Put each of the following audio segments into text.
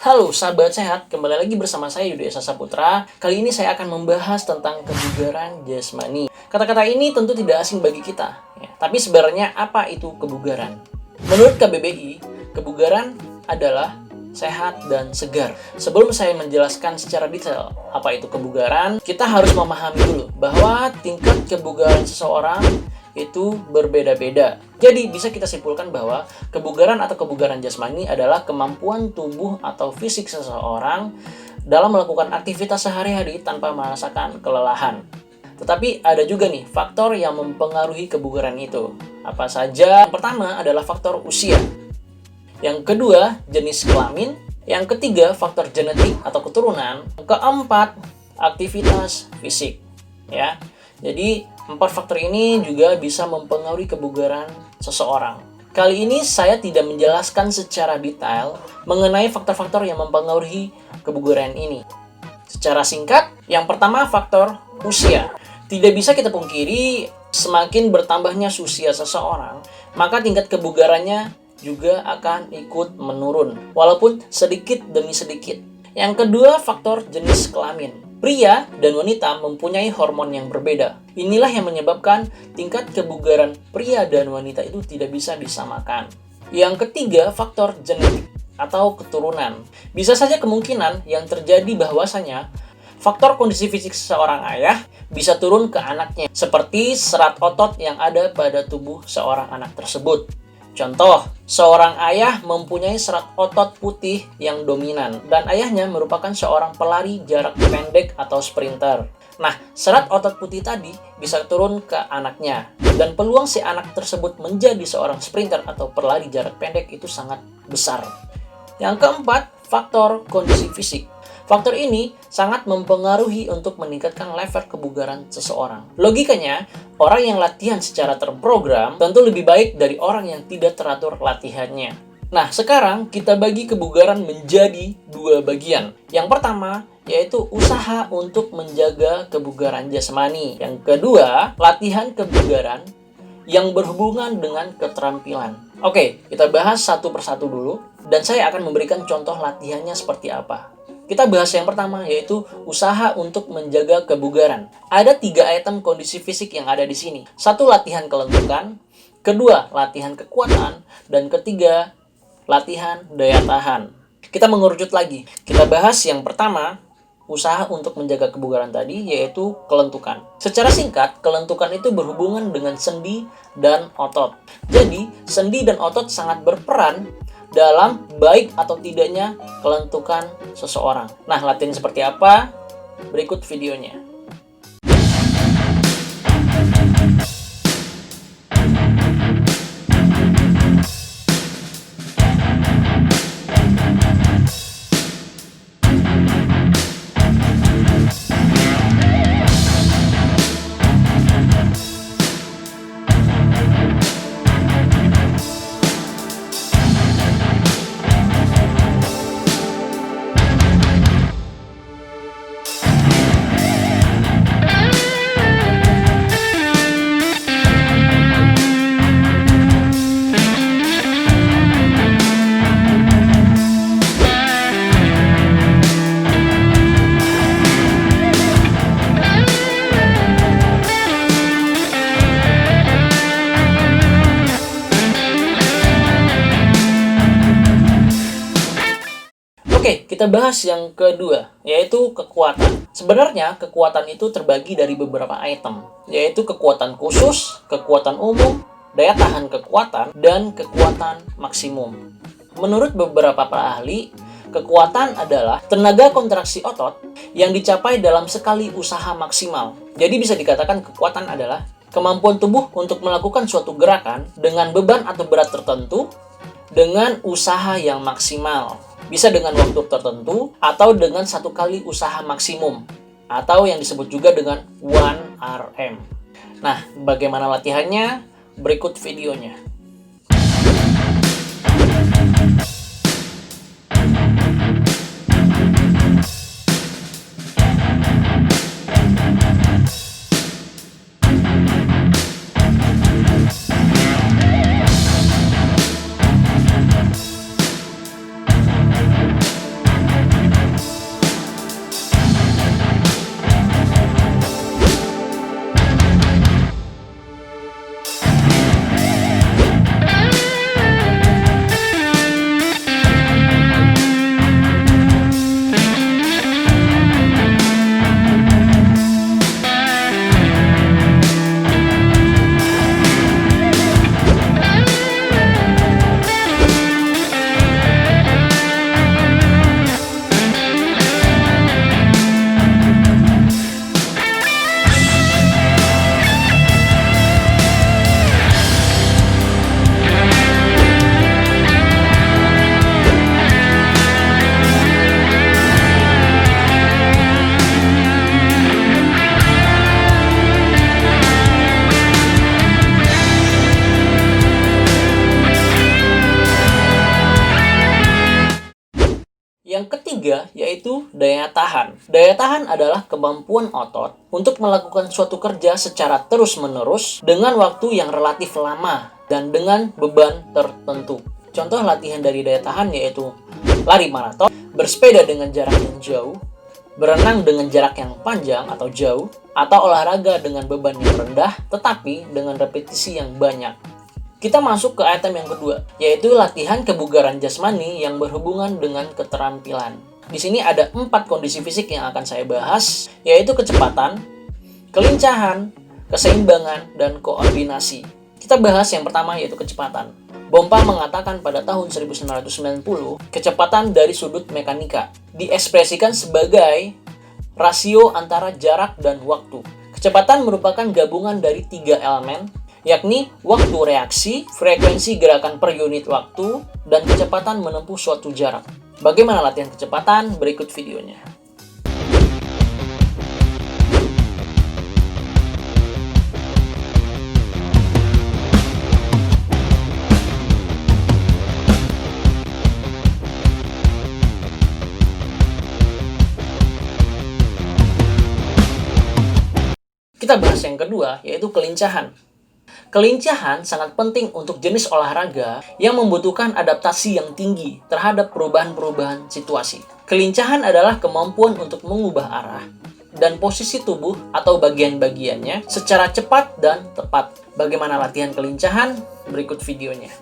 Halo sahabat sehat, kembali lagi bersama saya Yudi Esa Saputra. Kali ini saya akan membahas tentang kebugaran jasmani. Kata-kata ini tentu tidak asing bagi kita, ya. Tapi sebenarnya apa itu kebugaran? Menurut KBBI, kebugaran adalah sehat dan segar. Sebelum saya menjelaskan secara detail apa itu kebugaran, kita harus memahami dulu bahwa tingkat kebugaran seseorang itu berbeda-beda. Jadi bisa kita simpulkan bahwa kebugaran atau kebugaran jasmani adalah kemampuan tubuh atau fisik seseorang dalam melakukan aktivitas sehari-hari tanpa merasakan kelelahan. Tetapi ada juga nih faktor yang mempengaruhi kebugaran itu. Apa saja? Yang pertama adalah faktor usia. Yang kedua, jenis kelamin. Yang ketiga, faktor genetik atau keturunan. Keempat, aktivitas fisik. Ya. Jadi, 4 faktor ini juga bisa mempengaruhi kebugaran seseorang. Kali ini saya tidak menjelaskan secara detail mengenai faktor-faktor yang mempengaruhi kebugaran ini. Secara singkat, yang pertama faktor usia. Tidak bisa kita pungkiri, semakin bertambahnya usia seseorang, maka tingkat kebugarannya juga akan ikut menurun, walaupun sedikit demi sedikit. Yang kedua, faktor jenis kelamin. Pria dan wanita mempunyai hormon yang berbeda. Inilah yang menyebabkan tingkat kebugaran pria dan wanita itu tidak bisa disamakan. Yang ketiga, faktor genetik atau keturunan. Bisa saja kemungkinan yang terjadi bahwasanya faktor kondisi fisik seorang ayah bisa turun ke anaknya, seperti serat otot yang ada pada tubuh seorang anak tersebut. Contoh, seorang ayah mempunyai serat otot putih yang dominan dan ayahnya merupakan seorang pelari jarak pendek atau sprinter. Nah, serat otot putih tadi bisa turun ke anaknya dan peluang si anak tersebut menjadi seorang sprinter atau pelari jarak pendek itu sangat besar. Yang keempat, faktor kondisi fisik. Faktor ini sangat mempengaruhi untuk meningkatkan level kebugaran seseorang. Logikanya, orang yang latihan secara terprogram tentu lebih baik dari orang yang tidak teratur latihannya. Nah, sekarang kita bagi kebugaran menjadi 2 bagian. Yang pertama, yaitu usaha untuk menjaga kebugaran jasmani. Yang kedua, latihan kebugaran yang berhubungan dengan keterampilan. Oke, kita bahas satu persatu dulu, dan saya akan memberikan contoh latihannya seperti apa. Kita bahas yang pertama, yaitu usaha untuk menjaga kebugaran. Ada 3 item kondisi fisik yang ada di sini. 1, latihan kelentukan. Kedua, latihan kekuatan. Dan ketiga, latihan daya tahan. Kita mengerucut lagi. Kita bahas yang pertama, usaha untuk menjaga kebugaran tadi, yaitu kelentukan. Secara singkat, kelentukan itu berhubungan dengan sendi dan otot. Jadi, sendi dan otot sangat berperan dalam baik atau tidaknya kelentukan seseorang. Nah, latihan seperti apa? Berikut videonya. Oke, kita bahas yang kedua, yaitu kekuatan. Sebenarnya, kekuatan itu terbagi dari beberapa item, yaitu kekuatan khusus, kekuatan umum, daya tahan kekuatan, dan kekuatan maksimum. Menurut beberapa para ahli, kekuatan adalah tenaga kontraksi otot yang dicapai dalam sekali usaha maksimal. Jadi bisa dikatakan kekuatan adalah kemampuan tubuh untuk melakukan suatu gerakan dengan beban atau berat tertentu dengan usaha yang maksimal. Bisa dengan waktu tertentu atau dengan 1 kali usaha maksimum atau yang disebut juga dengan 1RM. Nah, bagaimana latihannya? Berikut videonya. ketiga yaitu daya tahan. Daya tahan adalah kemampuan otot untuk melakukan suatu kerja secara terus-menerus dengan waktu yang relatif lama dan dengan beban tertentu. Contoh latihan dari daya tahan yaitu lari maraton, bersepeda dengan jarak yang jauh, berenang dengan jarak yang panjang atau jauh, atau olahraga dengan beban yang rendah tetapi dengan repetisi yang banyak. Kita masuk ke item yang kedua, yaitu latihan kebugaran jasmani yang berhubungan dengan keterampilan. Di sini ada 4 kondisi fisik yang akan saya bahas, yaitu kecepatan, kelincahan, keseimbangan, dan koordinasi. Kita bahas yang pertama yaitu kecepatan. Bompa mengatakan pada tahun 1990, kecepatan dari sudut mekanika diekspresikan sebagai rasio antara jarak dan waktu. Kecepatan merupakan gabungan dari 3 elemen, yakni waktu reaksi, frekuensi gerakan per unit waktu, dan kecepatan menempuh suatu jarak. Bagaimana latihan kecepatan? Berikut videonya. Kita bahas yang kedua, yaitu kelincahan. Kelincahan sangat penting untuk jenis olahraga yang membutuhkan adaptasi yang tinggi terhadap perubahan-perubahan situasi. Kelincahan adalah kemampuan untuk mengubah arah dan posisi tubuh atau bagian-bagiannya secara cepat dan tepat. Bagaimana latihan kelincahan? Berikut videonya.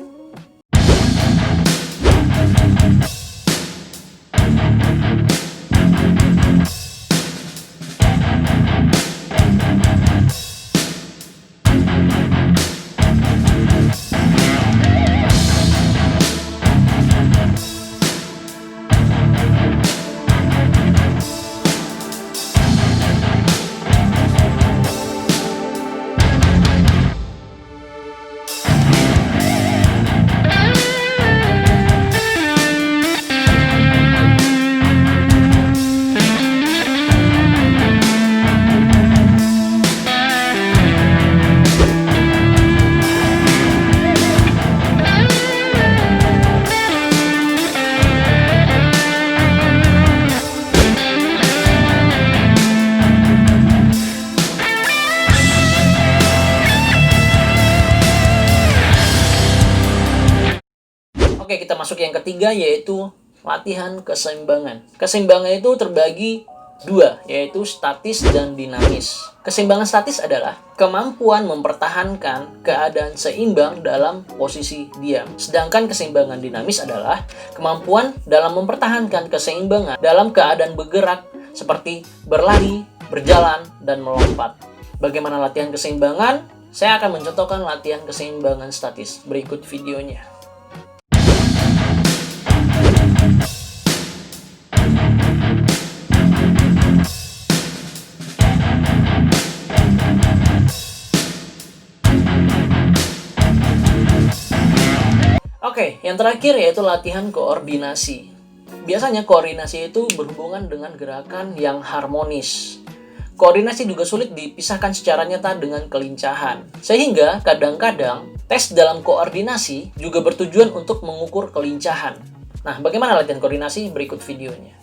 Oke, kita masuk yang ketiga yaitu latihan keseimbangan. Keseimbangan itu terbagi 2, yaitu statis dan dinamis. Keseimbangan statis adalah kemampuan mempertahankan keadaan seimbang dalam posisi diam. Sedangkan keseimbangan dinamis adalah kemampuan dalam mempertahankan keseimbangan dalam keadaan bergerak seperti berlari, berjalan, dan melompat. Bagaimana latihan keseimbangan? Saya akan mencontohkan latihan keseimbangan statis. Berikut videonya. Oke, yang terakhir yaitu latihan koordinasi. Biasanya koordinasi itu berhubungan dengan gerakan yang harmonis. Koordinasi juga sulit dipisahkan secara nyata dengan kelincahan. Sehingga kadang-kadang tes dalam koordinasi juga bertujuan untuk mengukur kelincahan. Nah, bagaimana latihan koordinasi? Berikut videonya.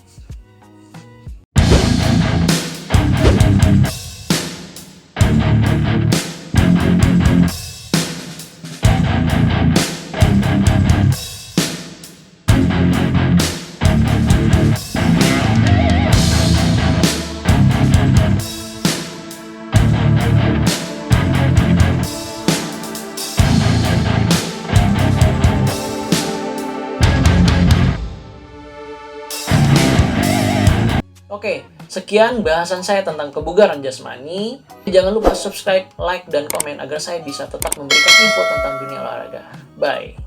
Oke, sekian bahasan saya tentang kebugaran jasmani. Jangan lupa subscribe, like, dan komen agar saya bisa tetap memberikan info tentang dunia olahraga. Bye.